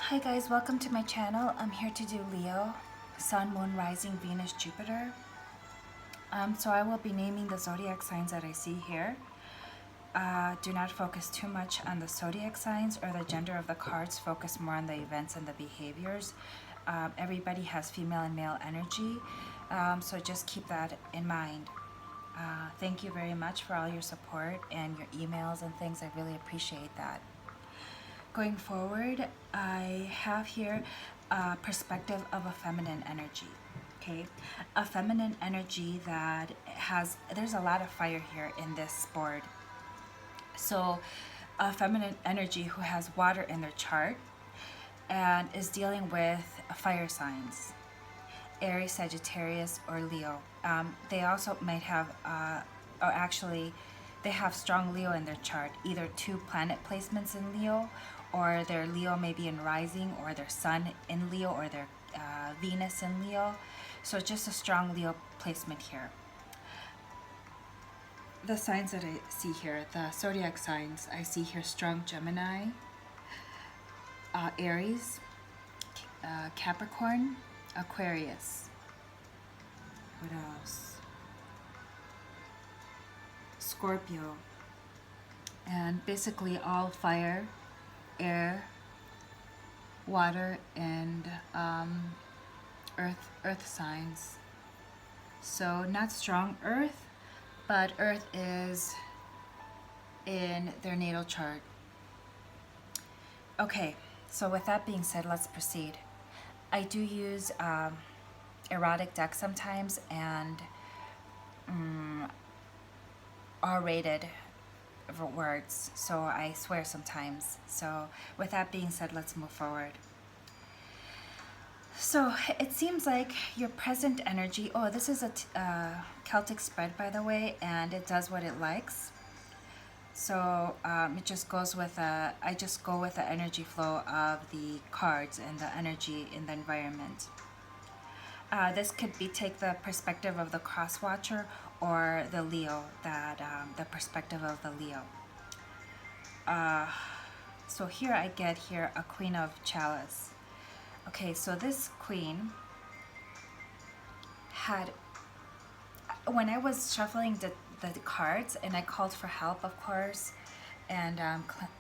Hi guys, welcome to my channel. I'm here to do Leo, Sun, Moon, Rising, Venus, Jupiter. So I will be naming the zodiac signs that I see here. Do not focus too much on the zodiac signs or the gender of the cards. Focus more on the events and the behaviors. Everybody has female and male energy, so just keep that in mind. Thank you very much for all your support and your emails and things. I really appreciate that. Going forward, I have here a perspective of a feminine energy. Okay, a feminine energy that there's a lot of fire here in this board. So a feminine energy who has water in their chart and is dealing with fire signs, Aries, Sagittarius, or Leo. They also might have, or actually, they have strong Leo in their chart, either two planet placements in Leo, or their Leo may be in rising, or their Sun in Leo, or their Venus in Leo. So just a strong Leo placement here. The signs that I see here, the zodiac signs, I see here strong Gemini, Aries, Capricorn, Aquarius. What else? Scorpio. And basically all fire, air, water, and earth signs. So not strong earth, but earth is in their natal chart. Okay, so with that being said, let's proceed. I do use erotic deck sometimes and R-rated words, so I swear sometimes. So with that being said, let's move forward. So it seems like your present energy, oh, this is a Celtic spread, by the way, and it does what it likes. So it just goes with I just go with the energy flow of the cards and the energy in the environment. This could be take the perspective of the cross watcher or the Leo, that the perspective of the Leo. So here I get here a Queen of Chalice. Okay, so this queen had, when I was shuffling the cards and I called for help, of course, and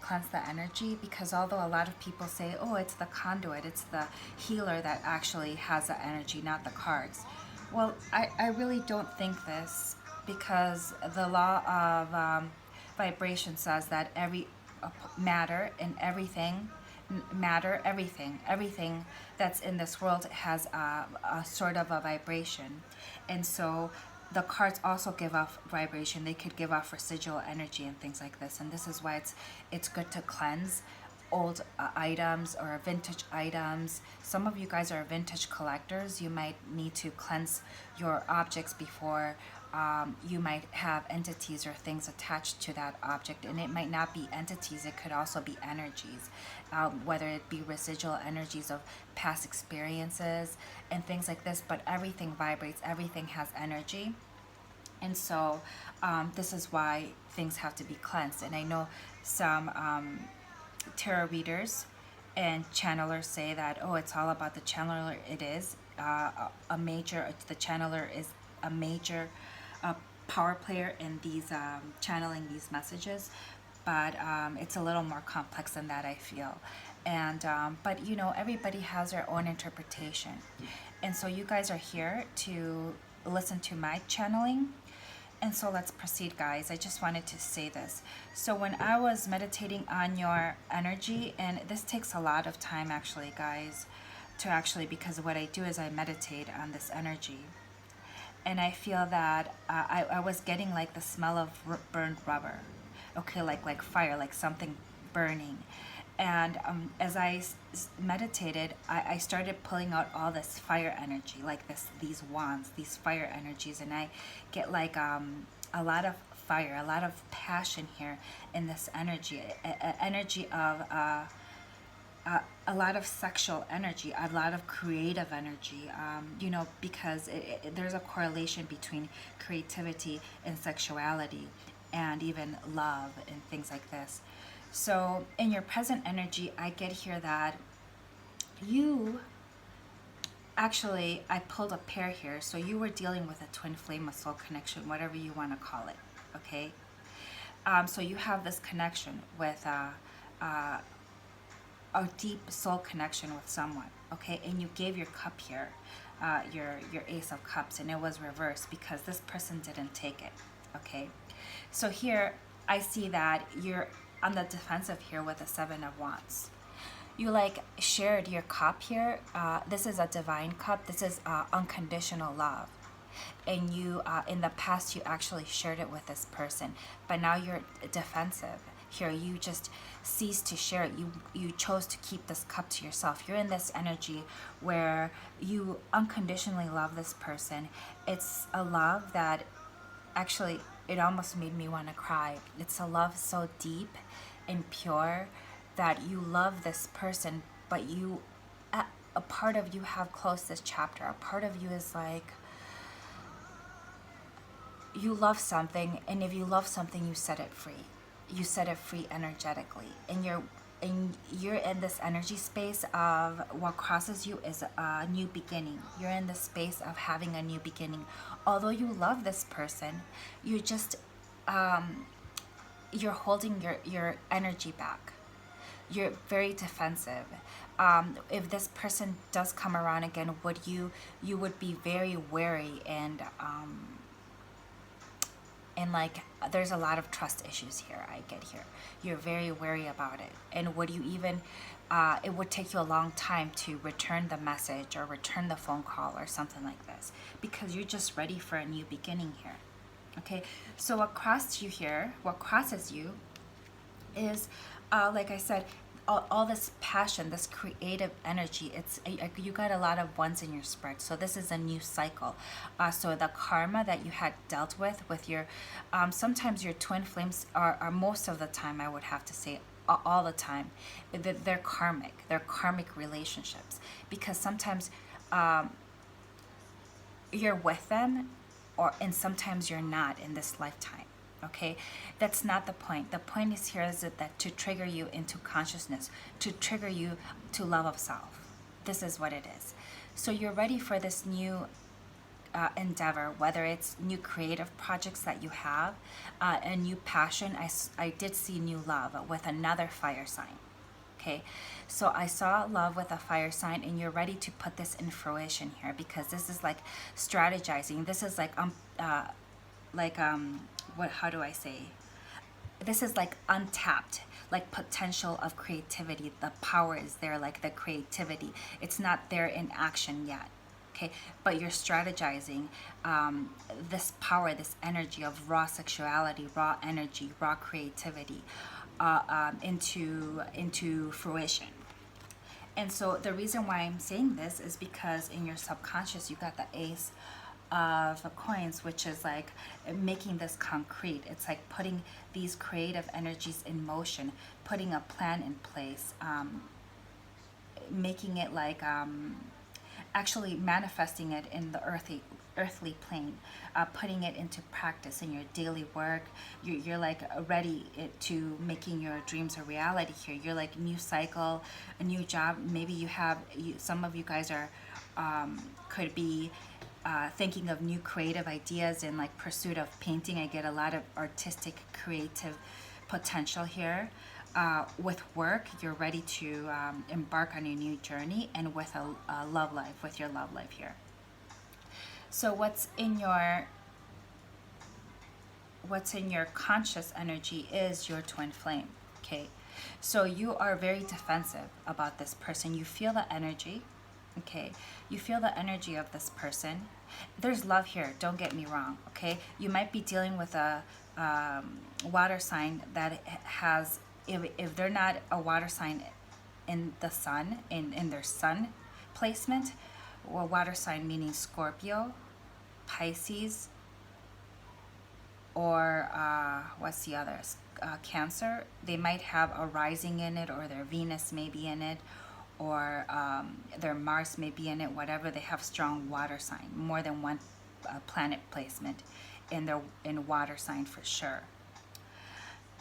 cleanse the energy, because although a lot of people say, oh, it's the conduit, it's the healer that actually has the energy, not the cards. Well, I really don't think this, because the law of vibration says that every matter and everything, everything that's in this world has a sort of a vibration. And so the cards also give off vibration. They could give off residual energy and things like this. And this is why it's good to cleanse old items or vintage items. Some of you guys are vintage collectors. You might need to cleanse your objects before you might have entities or things attached to that object, and it might not be entities, it could also be energies, whether it be residual energies of past experiences and things like this. But everything vibrates, everything has energy, and so this is why things have to be cleansed. And I know some tarot readers and channelers say that, oh, it's all about the channeler. It is the channeler is a major power player in these channeling these messages, but it's a little more complex than that, I feel. And but you know, everybody has their own interpretation, and so you guys are here to listen to my channeling. And so let's proceed, guys. I just wanted to say this. So when I was meditating on your energy, and this takes a lot of time actually, guys, because what I do is I meditate on this energy. And I feel that I was getting like the smell of burned rubber. Okay, like fire, like something burning. And as I meditated, I started pulling out all this fire energy, like these wands, these fire energies, and I get like a lot of fire, a lot of passion here in this energy, energy of a lot of sexual energy, a lot of creative energy, you know, because there's a correlation between creativity and sexuality and even love and things like this. So in your present energy, I get here that you actually, I pulled a pair here, so you were dealing with a twin flame, a soul connection, whatever you want to call it, okay? So you have this connection with a deep soul connection with someone, okay? And you gave your cup here, your Ace of Cups, and it was reversed because this person didn't take it, okay? So here, I see that you're on the defensive here with the Seven of Wands. You like shared your cup here. This is a divine cup. This is unconditional love. And you, in the past, you actually shared it with this person, but now you're defensive. Here, you just cease to share it. You chose to keep this cup to yourself. You're in this energy where you unconditionally love this person. It's a love that actually, it almost made me want to cry. It's a love so deep and pure that you love this person, but you, a part of you have closed this chapter. A part of you is like, you love something, and if you love something, you set it free. You set it free energetically, and you're in this energy space of what crosses you is a new beginning. You're in the space of having a new beginning. Although you love this person, you just you're holding your energy back. You're very defensive. If this person does come around again, you would be very wary, and like there's a lot of trust issues here. I get here. You're very wary about it, and would you even? It would take you a long time to return the message or return the phone call or something like this because you're just ready for a new beginning here. Okay, so what crosses you is, like I said, all this passion, this creative energy. It's you got a lot of ones in your spread, so this is a new cycle. So the karma that you had dealt with your, sometimes your twin flames are most of the time, I would have to say, all the time, they're karmic relationships, because sometimes you're with them, and sometimes you're not in this lifetime. Okay, that's not the point. The point is here is that to trigger you into consciousness, to trigger you to love of self. This is what it is. So you're ready for this new endeavor, whether it's new creative projects that you have, a new passion. I did see new love with another fire sign. Okay, so I saw love with a fire sign, and you're ready to put this in fruition here, because this is like strategizing. This is like what, how do I say? This is like untapped, like potential of creativity. The power is there, like the creativity. It's not there in action yet. Okay, but you're strategizing this power, this energy of raw sexuality, raw energy, raw creativity into fruition. And so the reason why I'm saying this is because in your subconscious, you got the Ace of coins, which is like making this concrete. It's like putting these creative energies in motion, putting a plan in place, making it like actually manifesting it in the earthly plane, putting it into practice in your daily work. You're like ready to making your dreams a reality here. You're like new cycle, a new job. Maybe some of you guys are could be thinking of new creative ideas in like pursuit of painting. I get a lot of artistic, creative potential here. With work, you're ready to embark on a new journey, and with a love life, with your love life here. So what's in your conscious energy is your twin flame. Okay, so you are very defensive about this person. You feel the energy. Okay, you feel the energy of this person. There's love here, don't get me wrong. Okay, you might be dealing with a water sign that has, if they're not a water sign in the sun, in their sun placement, or water sign meaning Scorpio, Pisces, or what's the others? Cancer. They might have a rising in it, or their Venus may be in it, or their Mars may be in it. Whatever, they have strong water sign, more than one planet placement in water sign for sure.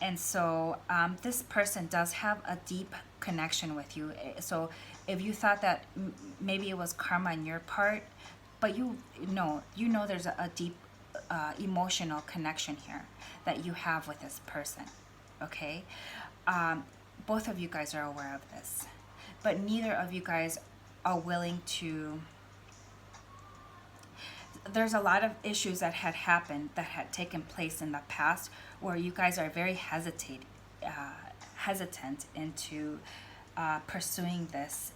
And so this person does have a deep connection with you. So if you thought that maybe it was karma on your part, but you know there's a deep emotional connection here that you have with this person. Okay, both of you guys are aware of this, but neither of you guys are willing to. There's a lot of issues that had happened, that had taken place in the past, where you guys are very hesitant into pursuing this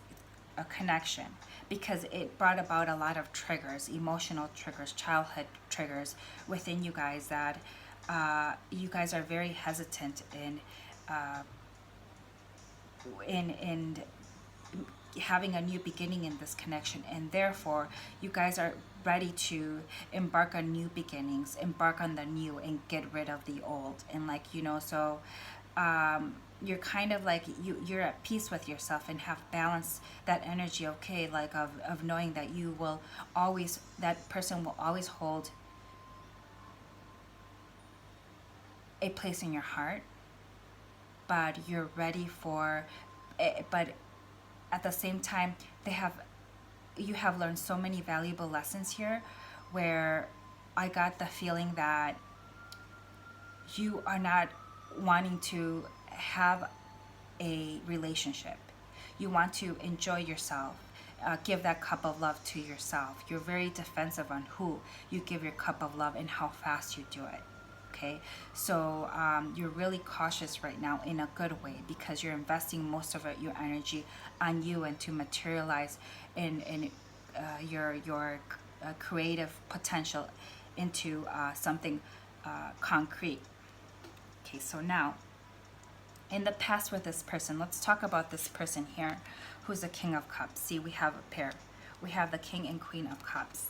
connection, because it brought about a lot of triggers, emotional triggers, childhood triggers within you guys, that you guys are very hesitant in having a new beginning in this connection, and therefore you guys are ready to embark on new beginnings, embark on the new, and get rid of the old. And like, so you're kind of like, you're at peace with yourself and have balanced that energy, okay, like of knowing that you will always, that person will always hold a place in your heart, but you're ready for it. But at the same time, you have learned so many valuable lessons here, where I got the feeling that you are not wanting to have a relationship. You want to enjoy yourself, give that cup of love to yourself. You're very defensive on who you give your cup of love and how fast you do it. Okay, so you're really cautious right now in a good way, because you're investing most of your energy on you and to materialize in your creative potential into something concrete. Okay, so now in the past with this person, let's talk about this person here who's the King of Cups. See, we have a pair. We have the King and Queen of Cups.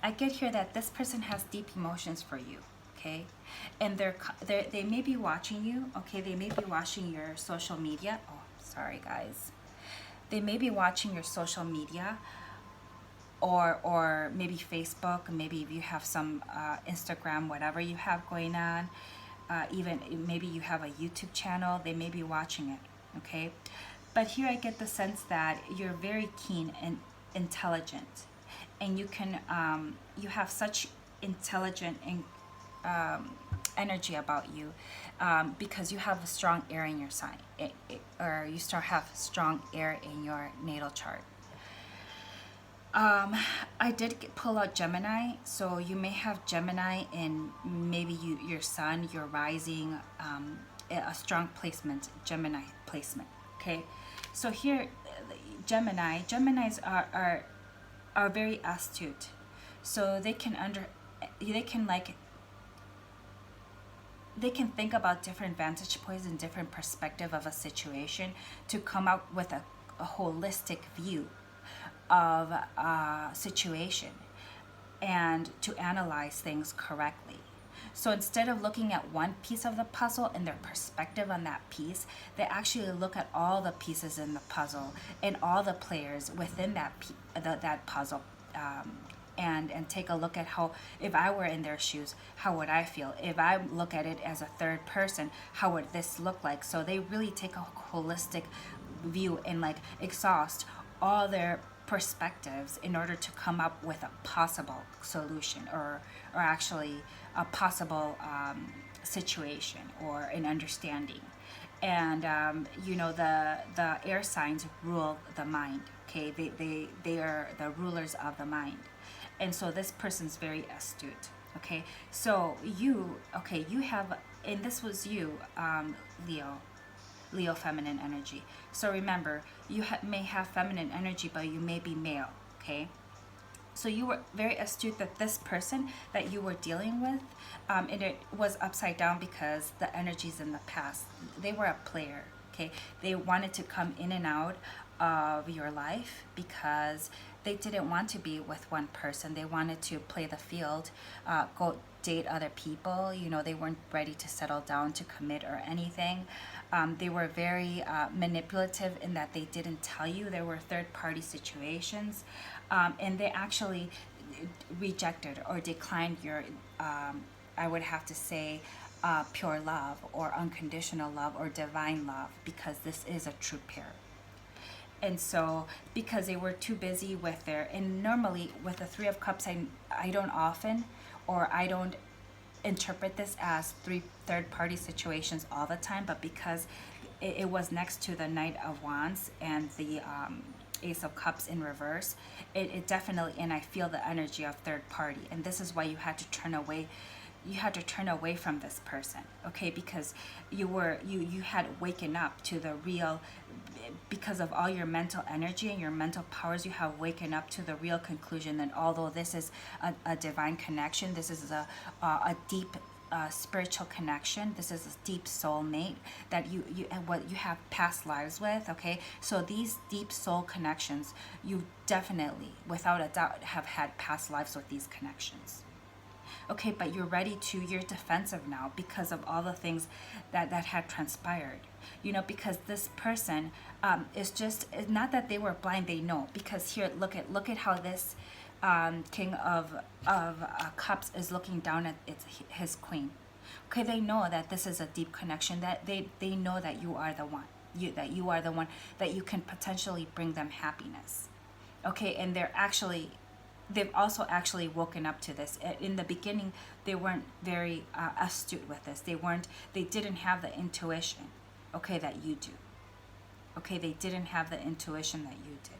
I get here that this person has deep emotions for you. Okay, and they may be watching you. Okay, they may be watching your social media. Oh, sorry guys. They may be watching your social media, or maybe Facebook. Maybe if you have some Instagram, whatever you have going on, even maybe you have a YouTube channel. They may be watching it. Okay, but here I get the sense that you're very keen and intelligent, and you have such intelligent and energy about you, because you have a strong air in your sign, or you start have strong air in your natal chart. I did pull out Gemini, so you may have Gemini in maybe your sun, your rising, a strong placement, Gemini placement. Okay, so here, Geminis are very astute, so they can think about different vantage points and different perspective of a situation to come up with a holistic view of a situation and to analyze things correctly. So instead of looking at one piece of the puzzle and their perspective on that piece, they actually look at all the pieces in the puzzle and all the players within that puzzle, and take a look at how, if I were in their shoes, how would I feel? If I look at it as a third person, how would this look like? So they really take a holistic view and like exhaust all their perspectives in order to come up with a possible solution, or actually a possible situation or an understanding. And the air signs rule the mind. Okay, they are the rulers of the mind. And so this person's very astute. Okay, so you have, and this was you, Leo feminine energy. So remember, you may have feminine energy, but you may be male. Okay, so you were very astute that this person that you were dealing with, and it was upside down because the energies in the past, they were a player. Okay, they wanted to come in and out of your life because they didn't want to be with one person. They wanted to play the field, go date other people. They weren't ready to settle down, to commit or anything. They were very manipulative in that they didn't tell you. There were third-party situations, and they actually rejected or declined your, I would have to say, pure love or unconditional love or divine love, because this is a true pair. And so because they were too busy with their, and normally with the Three of Cups, I don't often, or I don't interpret this as third party situations all the time, but because it was next to the Knight of Wands and the Ace of Cups in reverse, it definitely, and I feel the energy of third party, and this is why you had to turn away. You had to turn away from this person, okay? Because you had waken up to the real, because of all your mental energy and your mental powers, you have waken up to the real conclusion that although this is a divine connection, this is a deep spiritual connection, this is a deep soulmate that you what you have past lives with, okay? So these deep soul connections, you definitely, without a doubt, have had past lives with these connections. Okay, but you're defensive now because of all the things that had transpired. You know, because this person is just, it's not that they were blind, they know. Because here, look at how this King of Cups is looking down at his queen. Okay, they know that this is a deep connection, that they know that you are the one. That you are the one that you can potentially bring them happiness. Okay, and they've also actually woken up to this. In the beginning, they weren't very astute with this. They didn't have the intuition, okay, that you do. Okay, they didn't have the intuition that you did.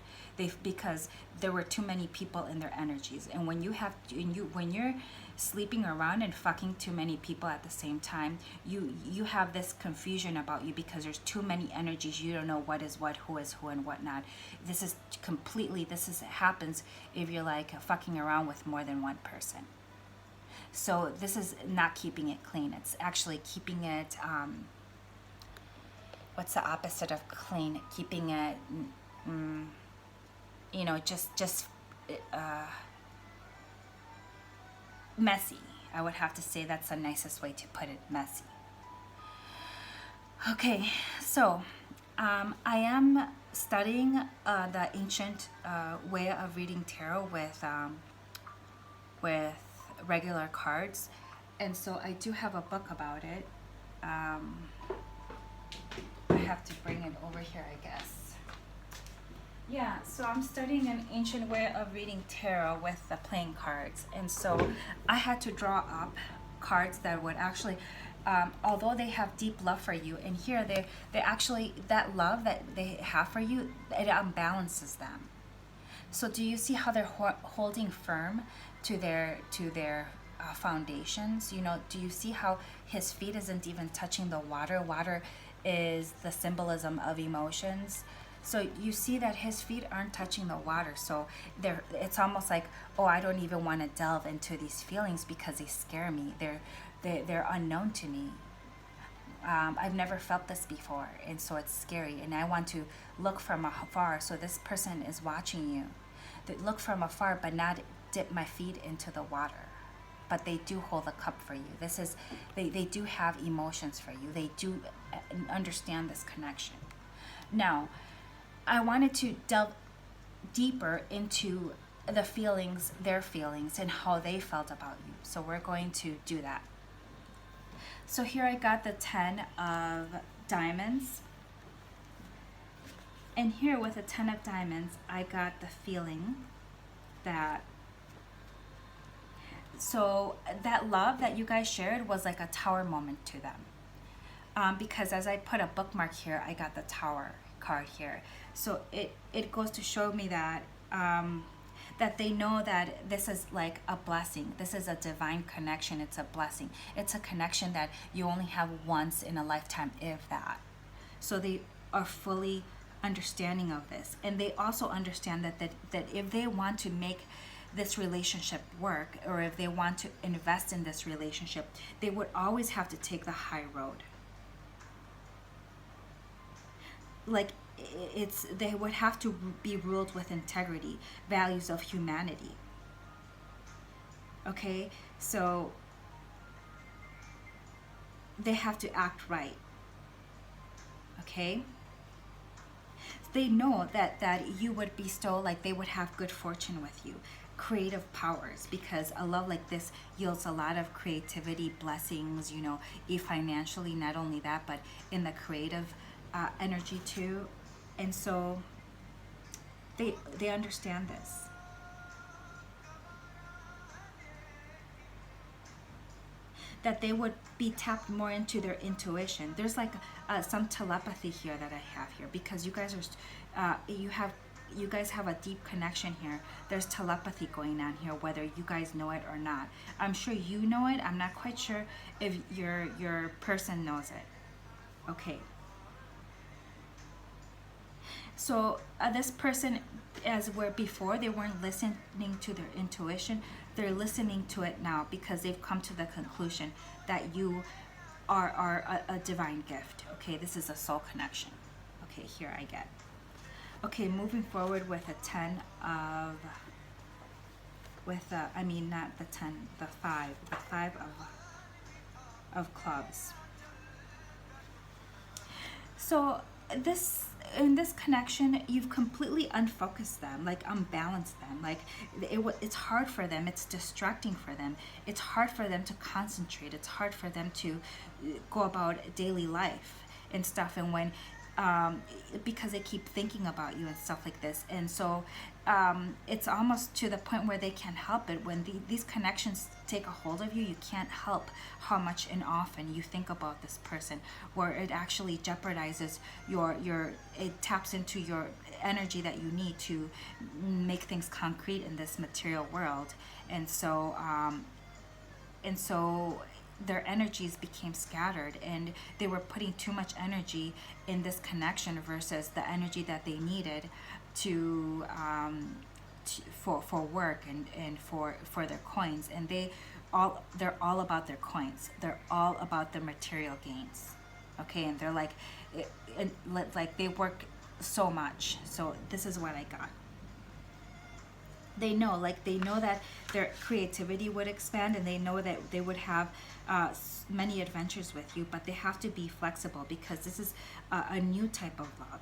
Because there were too many people in their energies. And when you're sleeping around and fucking too many people at the same time, you have this confusion about you because there's too many energies. You don't know what is what, who is who, and whatnot. This happens if you're like fucking around with more than one person. So this is not keeping it clean. It's actually keeping it, what's the opposite of clean? Keeping it, just messy. I would have to say that's the nicest way to put it, messy. Okay, so I am studying the ancient way of reading tarot with regular cards, and so I do have a book about it. I have to bring it over here, I guess. Yeah, so I'm studying an ancient way of reading tarot with the playing cards, and so I had to draw up cards that would actually, although they have deep love for you, and here they actually, that love that they have for you, it unbalances them. So do you see how they're holding firm to their foundations? You know, do you see how his feet isn't even touching the water? Water is the symbolism of emotions. So you see that his feet aren't touching the water. So it's almost like, oh, I don't even want to delve into these feelings because they scare me. They're unknown to me. I've never felt this before, and so it's scary. And I want to look from afar. So this person is watching you. They look from afar, but not dip my feet into the water. But they do hold a cup for you. They do have emotions for you. They do understand this connection. Now, I wanted to delve deeper into the feelings, their feelings, and how they felt about you. So we're going to do that. So here I got the 10 of diamonds. And here with the 10 of diamonds, I got the feeling that, so that love that you guys shared was like a tower moment to them. Because as I put a bookmark here, I got the tower card here. So it goes to show me that that they know that this is like a blessing. This is a divine connection. It's a blessing. It's a connection that you only have once in a lifetime, if that. So they are fully understanding of this, and they also understand that if they want to make this relationship work, or if they want to invest in this relationship, they would always have to take the high road. Like, they would have to be ruled with integrity, values of humanity. Okay, so they have to act right. Okay, they know that you would bestow, like they would have good fortune with you. creative powers, because a love like this yields a lot of creativity, blessings, you know, financially, not only that, but in the creative energy too. And so they understand this. That they would be tapped more into their intuition. There's like some telepathy here that I have here, because you guys are you guys have a deep connection here. There's telepathy going on here, whether you guys know it or not. I'm sure you know it. I'm not quite sure if your person knows it. Okay. So this person, as where before they weren't listening to their intuition, they're listening to it now, because they've come to the conclusion that you are a divine gift. Okay, this is a soul connection. Okay, here I get. Okay, moving forward with a 10 of, I mean not the 10, the 5 of clubs. So this, in this connection, you've completely unfocused them, like unbalanced them. Like it's hard for them. It's distracting for them. It's hard for them to concentrate. It's hard for them to go about daily life and stuff. And when because they keep thinking about you and stuff like this, and so it's almost to the point where they can't help it. When these connections take a hold of you, you can't help how much and often you think about this person, where it actually jeopardizes your it taps into your energy that you need to make things concrete in this material world. And so their energies became scattered, and they were putting too much energy in this connection versus the energy that they needed to for work and for their coins. And they're all about their coins. They're all about the material gains. Okay, and they're like they work so much. So this is what I got. They know that their creativity would expand, and they know that they would have many adventures with you, but they have to be flexible, because this is a new type of love.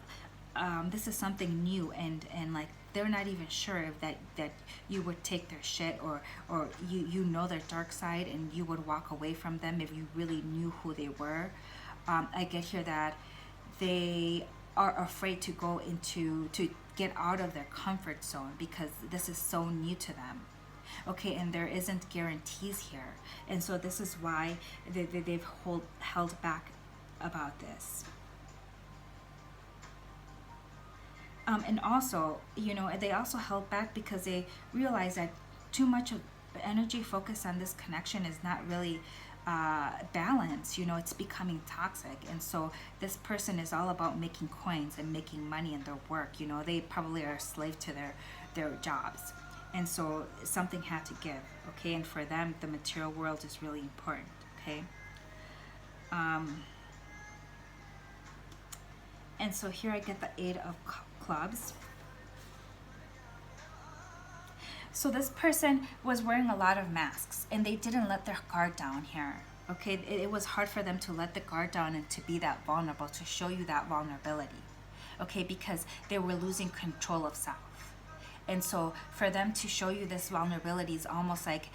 This is something new, and like they're not even sure if that you would take their shit, or you know their dark side, and you would walk away from them if you really knew who they were. I get here that they are afraid to go into to get out of their comfort zone, because this is so new to them. Okay, and there isn't guarantees here, and so this is why they've held back about this. And also, you know, they also held back because they realized that too much of energy focused on this connection is not really balance. You know, it's becoming toxic. And so this person is all about making coins and making money in their work. You know, they probably are a slave to their jobs, and so something had to give. Okay, and for them the material world is really important. Okay, and so here I get the 8 of clubs. So this person was wearing a lot of masks, and they didn't let their guard down here. Okay, it was hard for them to let the guard down and to be that vulnerable, to show you that vulnerability. Okay, because they were losing control of self. And so for them to show you this vulnerability is almost like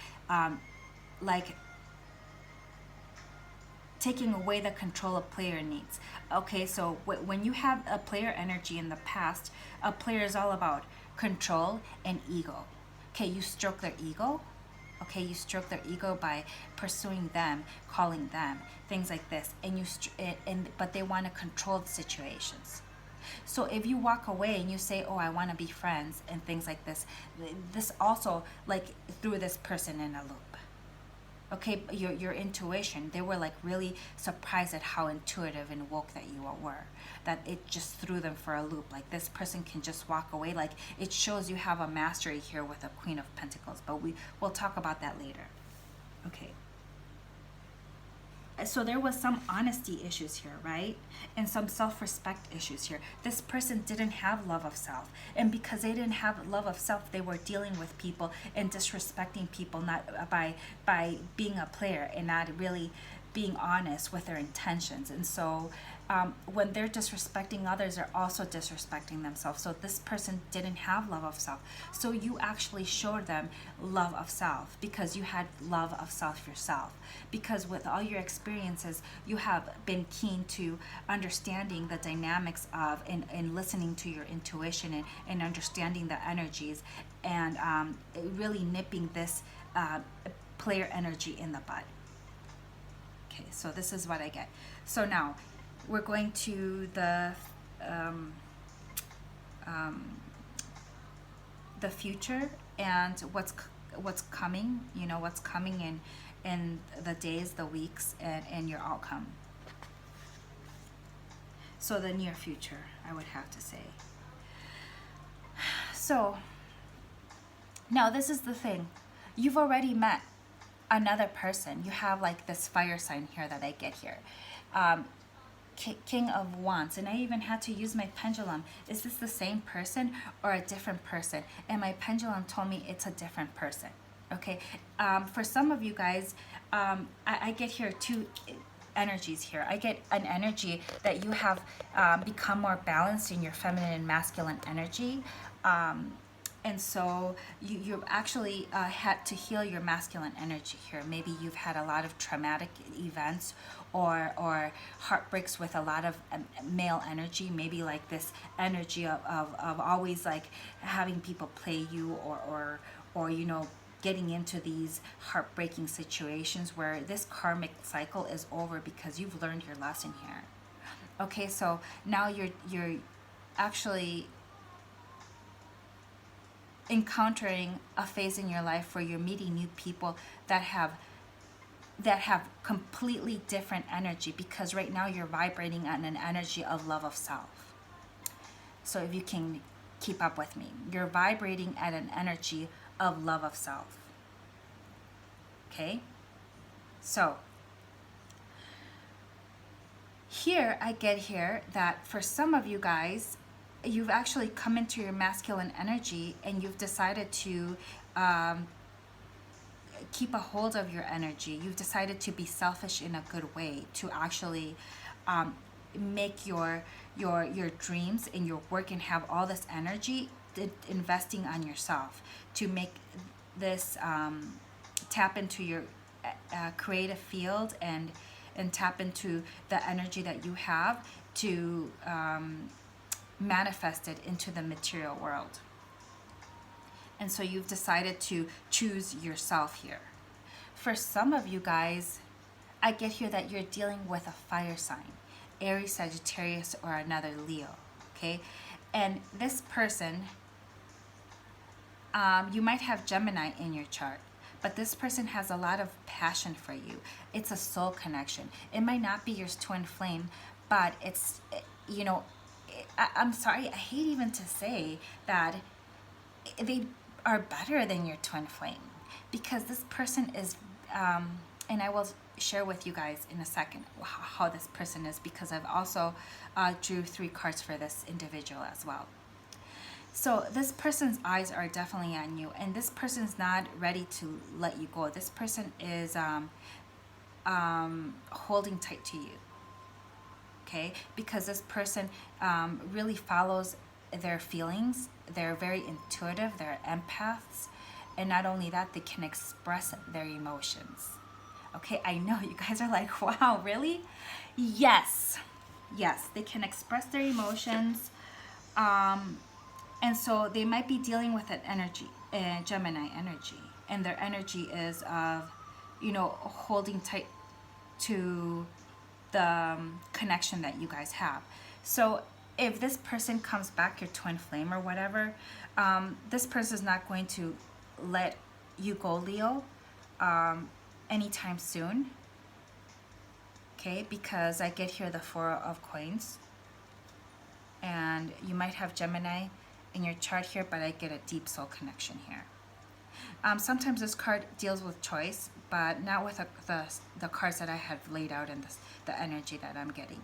taking away the control a player needs. Okay, so when you have a player energy in the past, a player is all about control and ego. Okay, you stroke their ego. Okay, you stroke their ego by pursuing them, calling them, things like this, and but they want to control the situations. So if you walk away and you say, "Oh, I want to be friends," and things like this also like threw this person in a loop. Okay, your intuition, they were like really surprised at how intuitive and woke that you all were, that it just threw them for a loop. Like this person can just walk away. Like it shows you have a mastery here with a Queen of Pentacles, but we'll talk about that later. Okay, so there was some honesty issues here, right? And some self-respect issues here. This person didn't have love of self, and because they didn't have love of self, they were dealing with people and disrespecting people, not by being a player and not really being honest with their intentions. And so when they're disrespecting others, they're also disrespecting themselves. So this person didn't have love of self. So you actually showed them love of self because you had love of self yourself. Because with all your experiences, you have been keen to understanding the dynamics of and listening to your intuition and understanding the energies and really nipping this player energy in the bud. Okay, so this is what I get. So now we're going to the future and what's coming. You know, what's coming in the days, the weeks, and your outcome. So the near future, I would have to say. So now this is the thing. You've already met another person. You have like this fire sign here that I get here. King of Wands, and I even had to use my pendulum. Is this the same person or a different person? And my pendulum told me it's a different person. Okay, for some of you guys, I get here two energies here. I get an energy that you have become more balanced in your feminine and masculine energy. And so you've actually had to heal your masculine energy here. Maybe you've had a lot of traumatic events or heartbreaks with a lot of male energy. Maybe like this energy of always like having people play you or you know, getting into these heartbreaking situations where this karmic cycle is over because you've learned your lesson here. Okay, so now you're actually encountering a phase in your life where you're meeting new people that have completely different energy, because right now you're vibrating on an energy of love of self. So if you can keep up with me, you're vibrating at an energy of love of self. Okay, so here I get here that for some of you guys, you've actually come into your masculine energy and you've decided to keep a hold of your energy. You've decided to be selfish in a good way, to actually make your dreams and your work and have all this energy investing on yourself to make this tap into your creative field and tap into the energy that you have to manifest it into the material world. And so you've decided to choose yourself here. For some of you guys, I get here that you're dealing with a fire sign, Aries, Sagittarius, or another Leo, okay? And this person, you might have Gemini in your chart, but this person has a lot of passion for you. It's a soul connection. It might not be your twin flame, but it's, you know, I'm sorry, I hate even to say that they are better than your twin flame, because this person is, and I will share with you guys in a second how this person is, because I've also drew 3 cards for this individual as well. So this person's eyes are definitely on you, and this person's not ready to let you go. This person is holding tight to you. Okay, because this person really follows their feelings. They're very intuitive, they're empaths, and not only that, they can express their emotions. Okay, I know you guys are like, wow, really? Yes, they can express their emotions, and so they might be dealing with an energy, Gemini energy, and their energy is of, you know, holding tight to the connection that you guys have. So if this person comes back, your twin flame or whatever, this person is not going to let you go, Leo, anytime soon. Okay, because I get here the 4 of coins, and you might have Gemini in your chart here, but I get a deep soul connection here. Sometimes this card deals with choice, but not with the cards that I have laid out in the energy that I'm getting.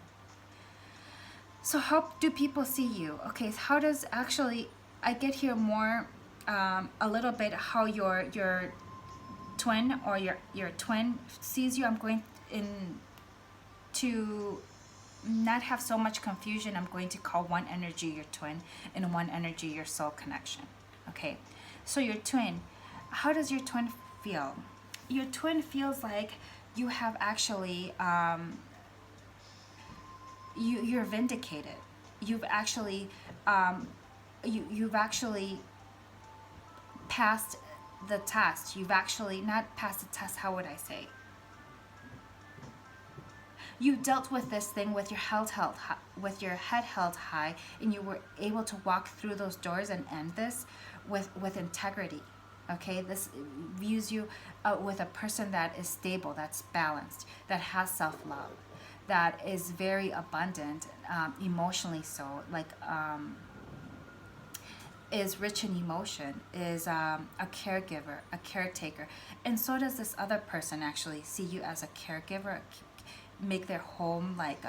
So how do people see you? Okay, so how does actually, I get here more, a little bit how your twin or your twin sees you. in to not have so much confusion, I'm going to call one energy your twin and one energy your soul connection. Okay, so your twin, how does your twin feel? Your twin feels like you have actually you're vindicated. You've actually you've actually passed the test. You've actually not passed the test. How would I say? You dealt with this thing with your with your head held high, and you were able to walk through those doors and end this with integrity. Okay, this views you with a person that is stable, that's balanced, that has self-love, that is very abundant, emotionally so, like is rich in emotion, is a caregiver, a caretaker. And so does this other person actually see you as a caregiver, make their home like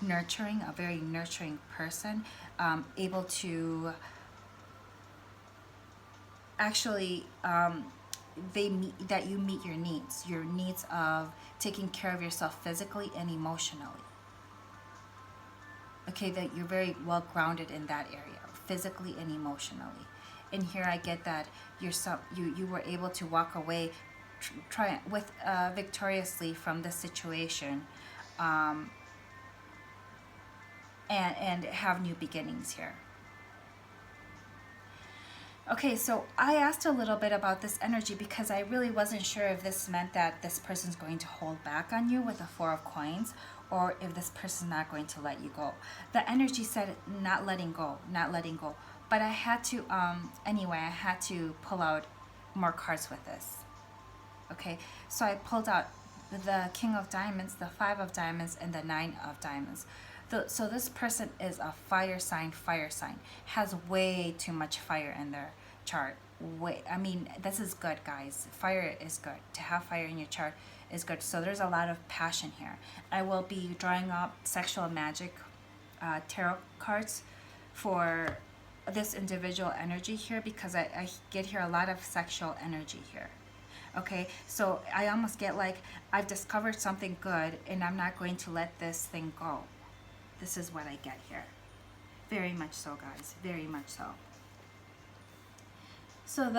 nurturing, a very nurturing person, able to actually that you meet your needs of taking care of yourself physically and emotionally. Okay, that you're very well grounded in that area, physically and emotionally. And here I get that you were able to walk away victoriously from this situation, and have new beginnings here. Okay, so I asked a little bit about this energy because I really wasn't sure if this meant that this person's going to hold back on you with the Four of Coins, or if this person's not going to let you go. The energy said not letting go, not letting go. But I had to, anyway, I had to pull out more cards with this. Okay, so I pulled out the King of Diamonds, the Five of Diamonds, and the Nine of Diamonds. So this person is a fire sign, has way too much fire in their chart. I mean, this is good, guys. Fire is good. To have fire in your chart is good. So there's a lot of passion here. I will be drawing up sexual magic tarot cards for this individual energy here, because I get here a lot of sexual energy here. Okay, so I almost get like I've discovered something good and I'm not going to let this thing go. This is what I get here. Very much so, guys. Very much so. So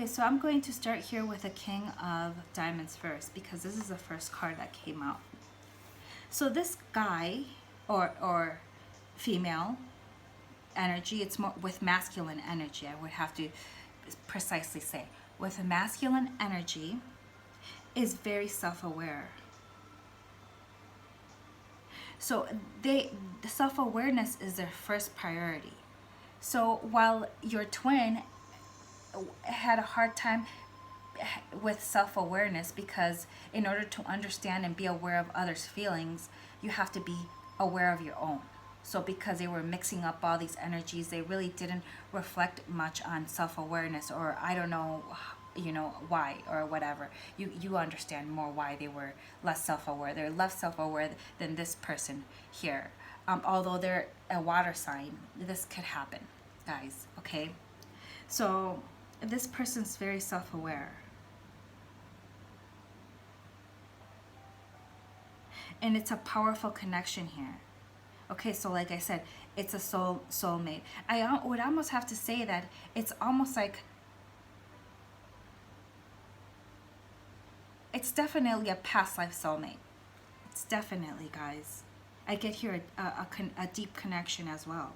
so I'm going to start here with the King of Diamonds first, because this is the first card that came out. So this guy or female energy, it's more with masculine energy, I would have to precisely say. With a masculine energy, is very self-aware. So the self-awareness is their first priority. So while your twin had a hard time with self-awareness, because in order to understand and be aware of others' feelings, you have to be aware of your own. So because they were mixing up all these energies, they really didn't reflect much on self-awareness, or I don't know, why or whatever. You understand more why they were less self-aware. They're less self-aware than this person here. Although they're a water sign, this could happen, guys, okay? So this person's very self-aware. And it's a powerful connection here. Okay, so like I said, it's a soulmate. I would almost have to say that it's almost like it's definitely a past life soulmate. It's definitely, guys. I get here a deep connection as well.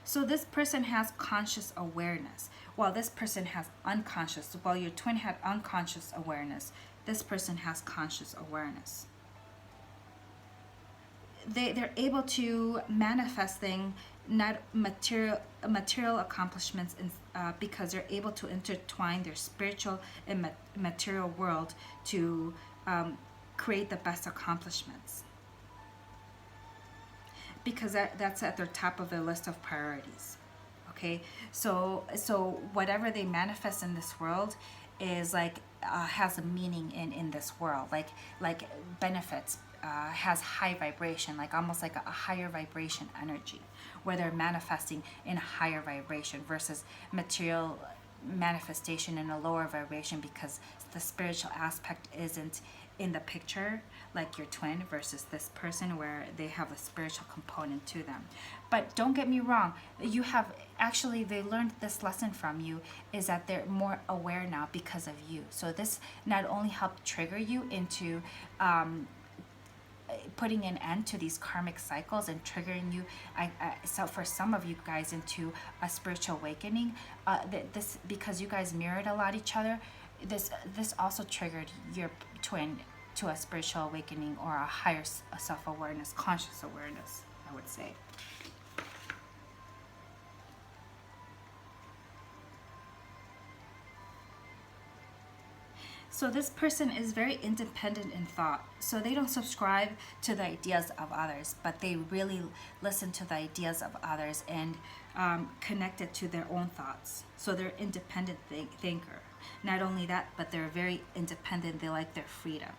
So this person has conscious awareness, while this person has unconscious. While your twin had unconscious awareness, this person has conscious awareness. They're able to manifest things, not material accomplishments, because they're able to intertwine their spiritual and material world to create the best accomplishments, because that's at the top of their list of priorities. Okay, so whatever they manifest in this world is like has a meaning in this world, like benefits, has high vibration, like almost like a higher vibration energy, where they're manifesting in a higher vibration versus material manifestation in a lower vibration because the spiritual aspect isn't in the picture, like your twin versus this person where they have a spiritual component to them. But don't get me wrong, you have actually, they learned this lesson from you, is that they're more aware now because of you. So this not only helped trigger you into putting an end to these karmic cycles and triggering you, so for some of you guys, into a spiritual awakening, this, because you guys mirrored a lot each other, this also triggered your twin to a spiritual awakening or a higher self-awareness, conscious awareness, I would say. So this person is very independent in thought. So they don't subscribe to the ideas of others, but they really listen to the ideas of others and connect it to their own thoughts. So they're independent thinker. Not only that, but they're very independent. They like their freedom.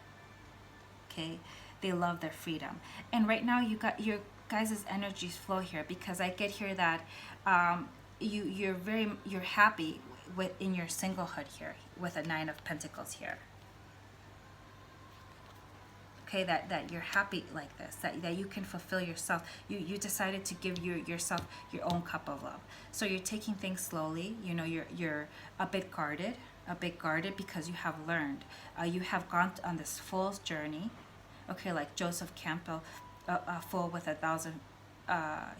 Okay, they love their freedom. And right now you got your guys' energies flow here, because I get here that you're happy in your singlehood here with a 9 of Pentacles here. Okay, that you're happy like this, that you can fulfill yourself. You decided to give yourself your own cup of love. So you're taking things slowly. You know, you're a bit guarded because you have learned. You have gone on this fool's journey. Okay, like Joseph Campbell, a fool with 1,000,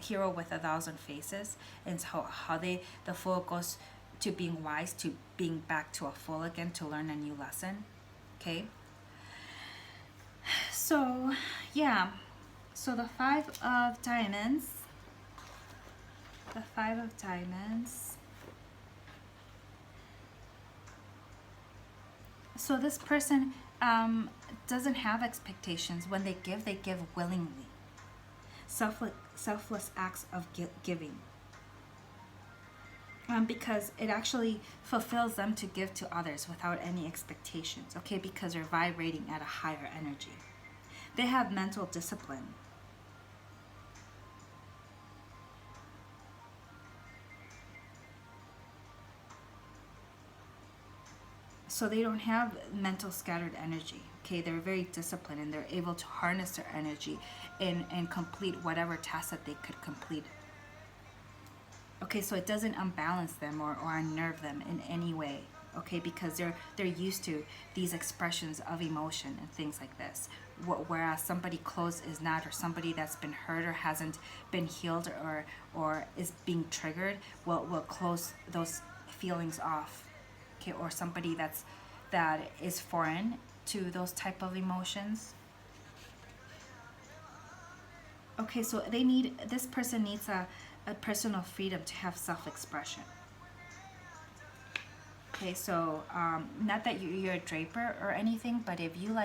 hero with 1,000 faces, and so how the fool goes to being wise, to being back to a fool again, to learn a new lesson. Okay, so yeah, so the 5 of Diamonds, so this person doesn't have expectations. When they give willingly. Selfless acts of giving. Because it actually fulfills them to give to others without any expectations, okay? Because they're vibrating at a higher energy. They have mental discipline. So they don't have mental scattered energy, okay? They're very disciplined, and they're able to harness their energy and complete whatever task that they could complete. Okay, so it doesn't unbalance them or unnerve them in any way, okay? Because they're used to these expressions of emotion and things like this. Whereas somebody close is not, or somebody that's been hurt or hasn't been healed or is being triggered will close those feelings off. Okay, or somebody that is foreign to those type of emotions. Okay, so this person needs a personal freedom to have self-expression. Okay, so not that you're a draper or anything, but if you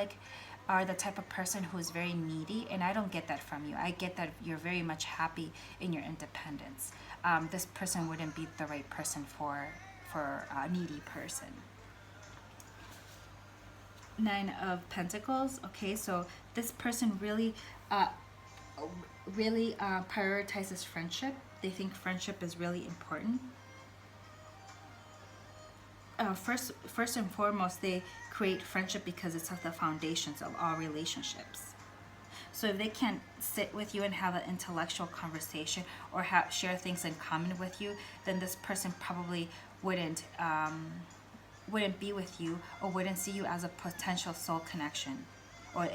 are the type of person who is very needy, and I don't get that from you. I get that you're very much happy in your independence. This person wouldn't be the right person for a needy person. 9 of Pentacles. Okay, so this person really prioritizes friendship. They think friendship is really important. First and foremost, they create friendship because it's at the foundations of all relationships. So if they can't sit with you and have an intellectual conversation or share things in common with you, then this person probably wouldn't be with you, or wouldn't see you as a potential soul connection, or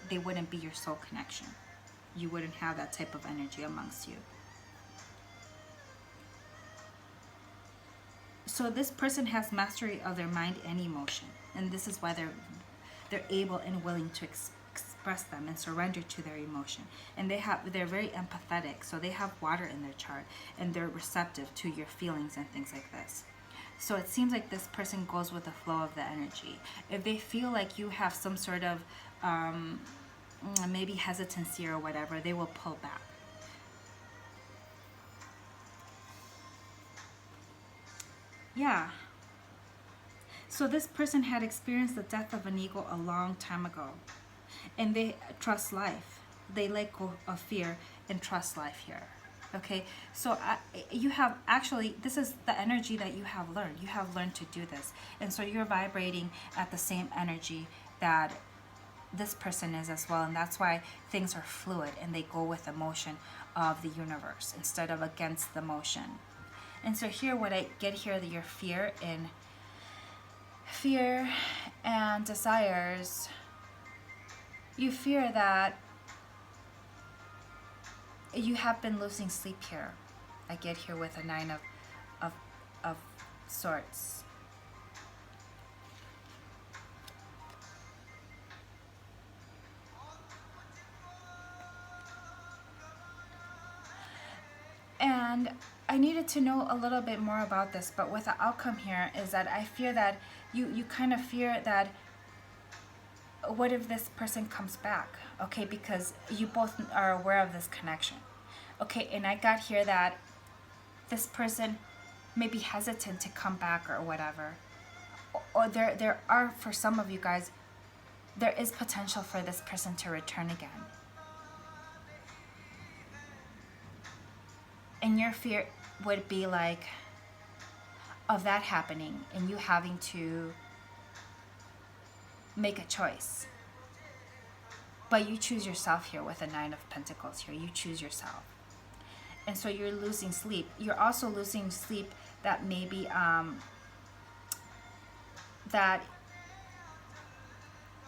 they wouldn't be your soul connection. You wouldn't have that type of energy amongst you. So this person has mastery of their mind and emotion, and this is why they're able and willing to express them and surrender to their emotion. And they're very empathetic, so they have water in their chart, and they're receptive to your feelings and things like this. So it seems like this person goes with the flow of the energy. If they feel like you have some sort of maybe hesitancy or whatever, they will pull back. Yeah. So this person had experienced the death of an ego a long time ago, and they trust life. They let go of fear and trust life here. Okay, so you have actually, this is the energy that you have learned. You have learned to do this. And so you're vibrating at the same energy that this person is as well. And that's why things are fluid and they go with the motion of the universe instead of against the motion. And so here, what I get here, that your fear and desires, you fear that you have been losing sleep here. I get here with a nine of swords. And I needed to know a little bit more about this, but with the outcome here is that I fear that you kind of fear that, what if this person comes back? Okay, because you both are aware of this connection. Okay, and I got here that this person may be hesitant to come back or whatever. Or there are, for some of you guys, there is potential for this person to return again. And your fear would be like of that happening and you having to make a choice. But you choose yourself here with the Nine of Pentacles here. You choose yourself. And so you're losing sleep. You're also losing sleep that maybe that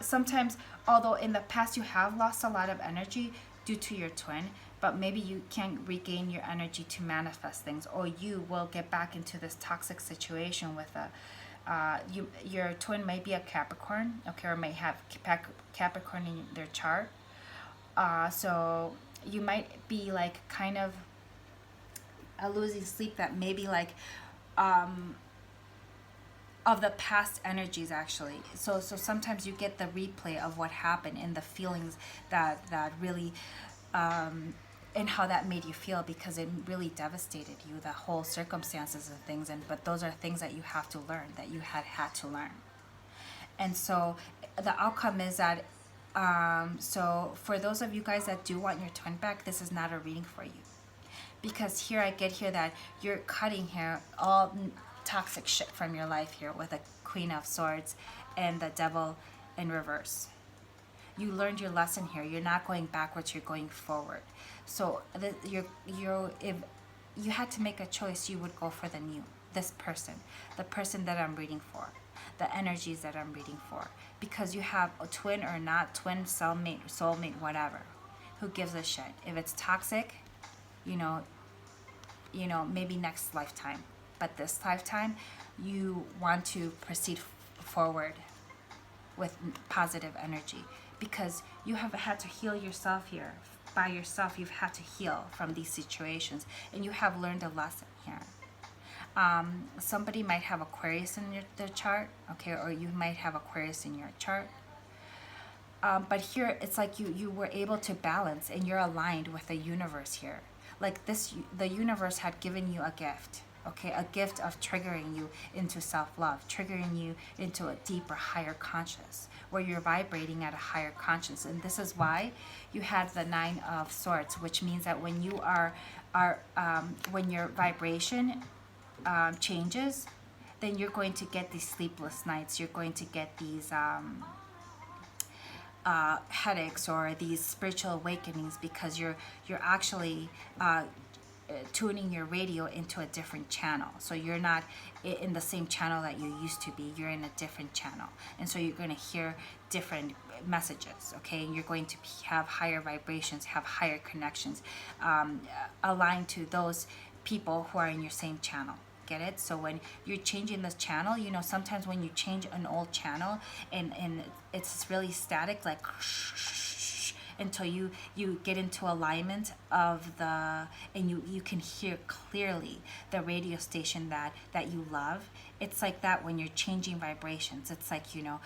sometimes, although in the past you have lost a lot of energy due to your twin, but maybe you can't regain your energy to manifest things, or you will get back into this toxic situation with your twin may be a Capricorn, okay, or may have Capricorn in their chart. So you might be like kind of losing sleep that maybe like of the past energies actually. So sometimes you get the replay of what happened and the feelings that really and how that made you feel, because it really devastated you, the whole circumstances and things. But those are things that you have to learn, that you had to learn. And so the outcome is that so for those of you guys that do want your twin back, this is not a reading for you, because here I get here that you're cutting here all toxic shit from your life here with a Queen of Swords and the Devil in reverse. You learned your lesson here. You're not going backwards, you're going forward. So if you had to make a choice, you would go for the new, this person, the person that I'm reading for, the energies that I'm reading for, because you have a twin or not twin, soulmate, whatever. Who gives a shit? If it's toxic, you know, maybe next lifetime. But this lifetime, you want to proceed forward with positive energy, because you have had to heal yourself here. By yourself, you've had to heal from these situations, and you have learned a lesson here. Somebody might have Aquarius in their chart, okay, or you might have Aquarius in your chart. But here, it's like you were able to balance, and you're aligned with the universe here. Like this, the universe had given you a gift. Okay, a gift of triggering you into self-love, triggering you into a deeper, higher conscious, where you're vibrating at a higher conscious. And this is why you had the Nine of Swords, which means that when you when your vibration changes, then you're going to get these sleepless nights. You're going to get these headaches or these spiritual awakenings, because you're actually tuning your radio into a different channel. So you're not in the same channel that you used to be. You're in a different channel, and so you're going to hear different messages, okay? And you're going to have higher vibrations, have higher connections, aligned to those people who are in your same channel. Get it? So when you're changing this channel, sometimes when you change an old channel and it's really static, like until you get into alignment of and you can hear clearly the radio station that you love. It's like that when you're changing vibrations. It's like, you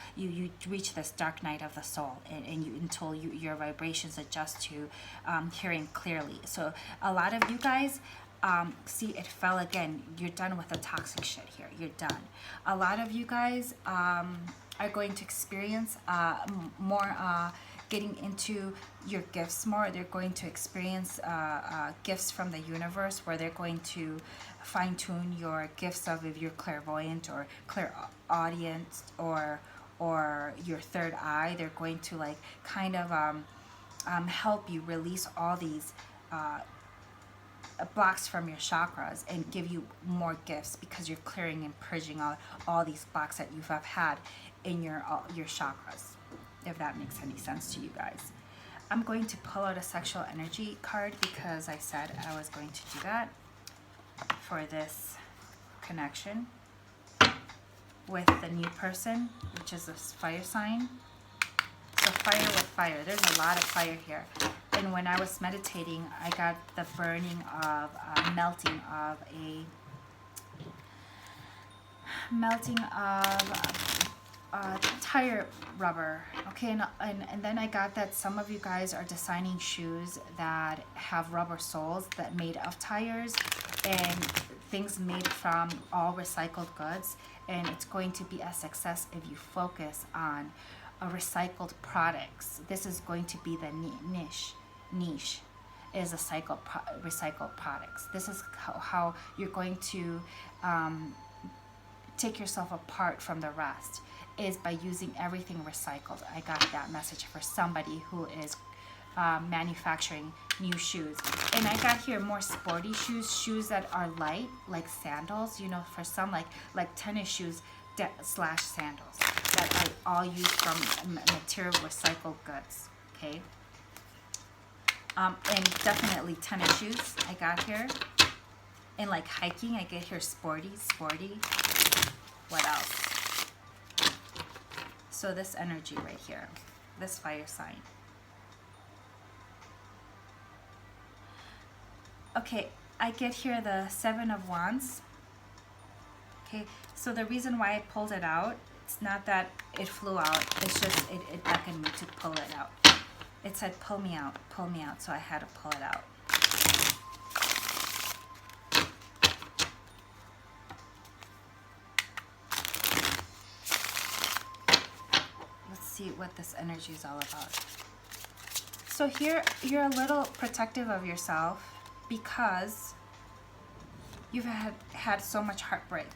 reach this dark night of the soul, and until your vibrations adjust to hearing clearly. So a lot of you guys, see, it fell again. You're done with the toxic shit here. You're done. A lot of you guys are going to experience more getting into your gifts more. They're going to experience gifts from the universe, where they're going to fine-tune your gifts of, if you're clairvoyant or clairaudient, or your third eye. They're going to like kind of help you release all these blocks from your chakras and give you more gifts, because you're clearing and purging all these blocks that you have had in your chakras, if that makes any sense to you guys. I'm going to pull out a sexual energy card, because I said I was going to do that for this connection with the new person, which is this fire sign. So fire with fire, there's a lot of fire here. And when I was meditating, I got the burning of melting of tire rubber. Okay, and then I got that some of you guys are designing shoes that have rubber soles that made of tires, and things made from all recycled goods. And it's going to be a success if you focus on recycled products. This is going to be the niche is a recycled products. This is how you're going to take yourself apart from the rest, is by using everything recycled. I got that message for somebody who is manufacturing new shoes. And I got here more sporty shoes that are light, like sandals, you know, for some like tennis shoes slash sandals that are all used from material recycled goods. Okay. And definitely tennis shoes I got here. And like hiking, I get here sporty. What else? So this energy right here, this fire sign. Okay, I get here the 7 of Wands. Okay, so the reason why I pulled it out, it's not that it flew out, it's just it beckoned me to pull it out. It said pull me out, so I had to pull it out. Let's see what this energy is all about. So here you're a little protective of yourself, because you've had so much heartbreak.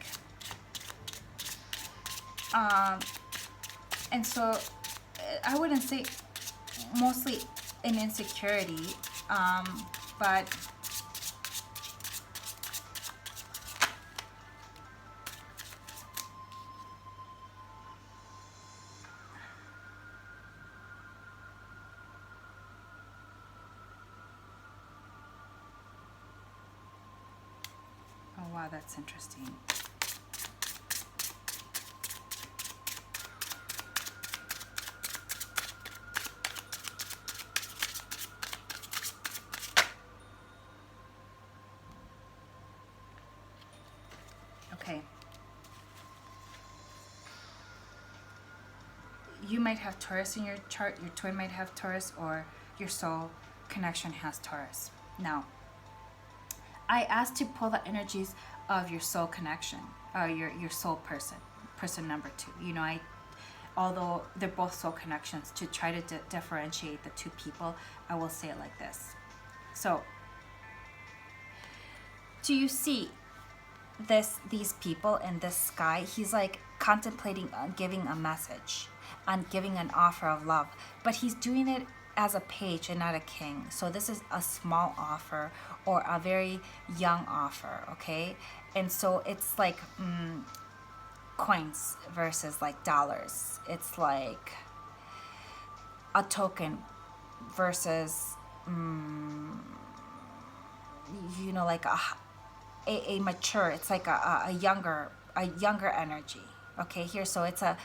And so I wouldn't say mostly an insecurity, but oh wow, that's interesting. Okay. You might have Taurus in your chart, your twin might have Taurus, or your soul connection has Taurus. Now, I asked to pull the energies of your soul connection, your soul person number 2. You know, although they're both soul connections, to try to differentiate the two people, I will say it like this. So, do you see these people in this sky? He's like contemplating on giving a message, on giving an offer of love, but he's doing it as a page and not a king. So this is a small offer, or a very young offer, okay? And so it's like coins versus like dollars. It's like a token versus you know, like a mature, it's like a younger energy. Okay, here, so it's a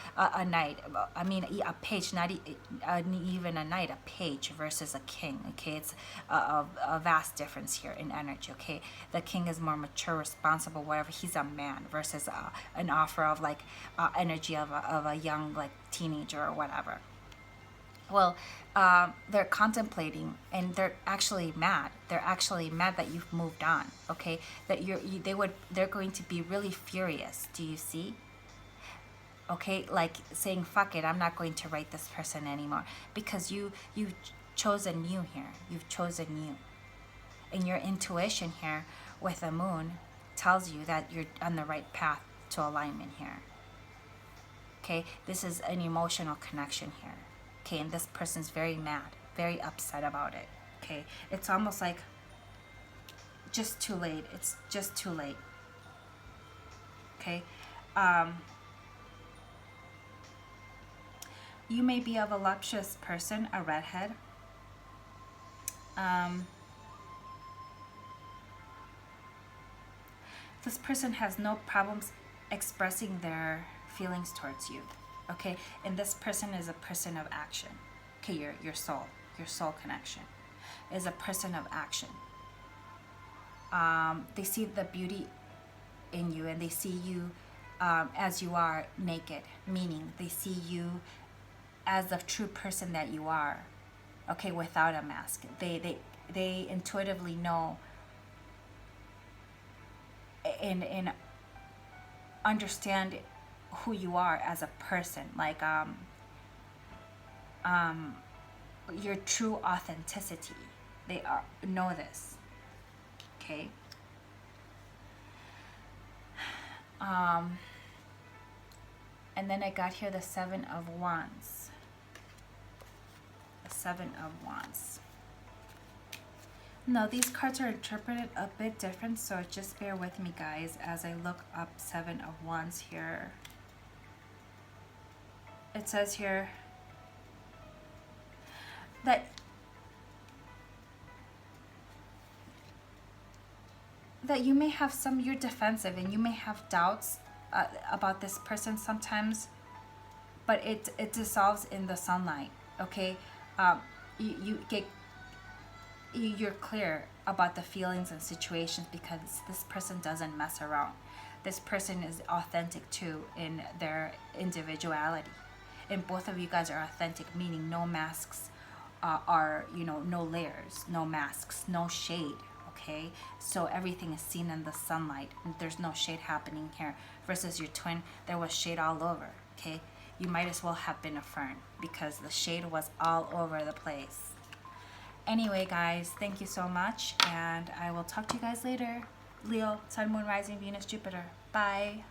knight, I mean a page, not even a knight, a page versus a king. Okay, it's a vast difference here in energy. Okay, the king is more mature, responsible, whatever, he's a man, versus an offer of like energy of a young like teenager or whatever. Well, they're contemplating, and they're actually mad. They're actually mad that you've moved on. Okay, that they're going to be really furious. Do you see? Okay, like saying fuck it, I'm not going to write this person anymore, because you've chosen you here. You've chosen you. And your intuition here with the moon tells you that you're on the right path to alignment here. Okay, this is an emotional connection here. Okay, and this person's very mad, very upset about it. Okay, it's almost like just too late. It's just too late. Okay, you may be a voluptuous person, a redhead. This person has no problems expressing their feelings towards you. Okay, and this person is a person of action. Okay, your soul connection is a person of action. They see the beauty in you, and they see you as you are, naked, meaning they see you as the true person that you are. Okay, without a mask. They intuitively know and understand who you are as a person, like your true authenticity. They know this. Okay. And then I got here the Seven of Wands. The Seven of Wands. No, these cards are interpreted a bit different, so just bear with me, guys, as I look up Seven of Wands here. It says here that you may have you're defensive and you may have doubts about this person sometimes, but it dissolves in the sunlight. Okay, you're clear about the feelings and situations because this person doesn't mess around. This person is authentic too in their individuality, and both of you guys are authentic, meaning no masks, no layers, no masks, no shade. Okay, so everything is seen in the sunlight. There's no shade happening here. Versus your twin, there was shade all over. Okay, you might as well have been a fern because the shade was all over the place. Anyway, guys, thank you so much, and I will talk to you guys later. Leo, Sun, Moon, Rising, Venus, Jupiter. Bye.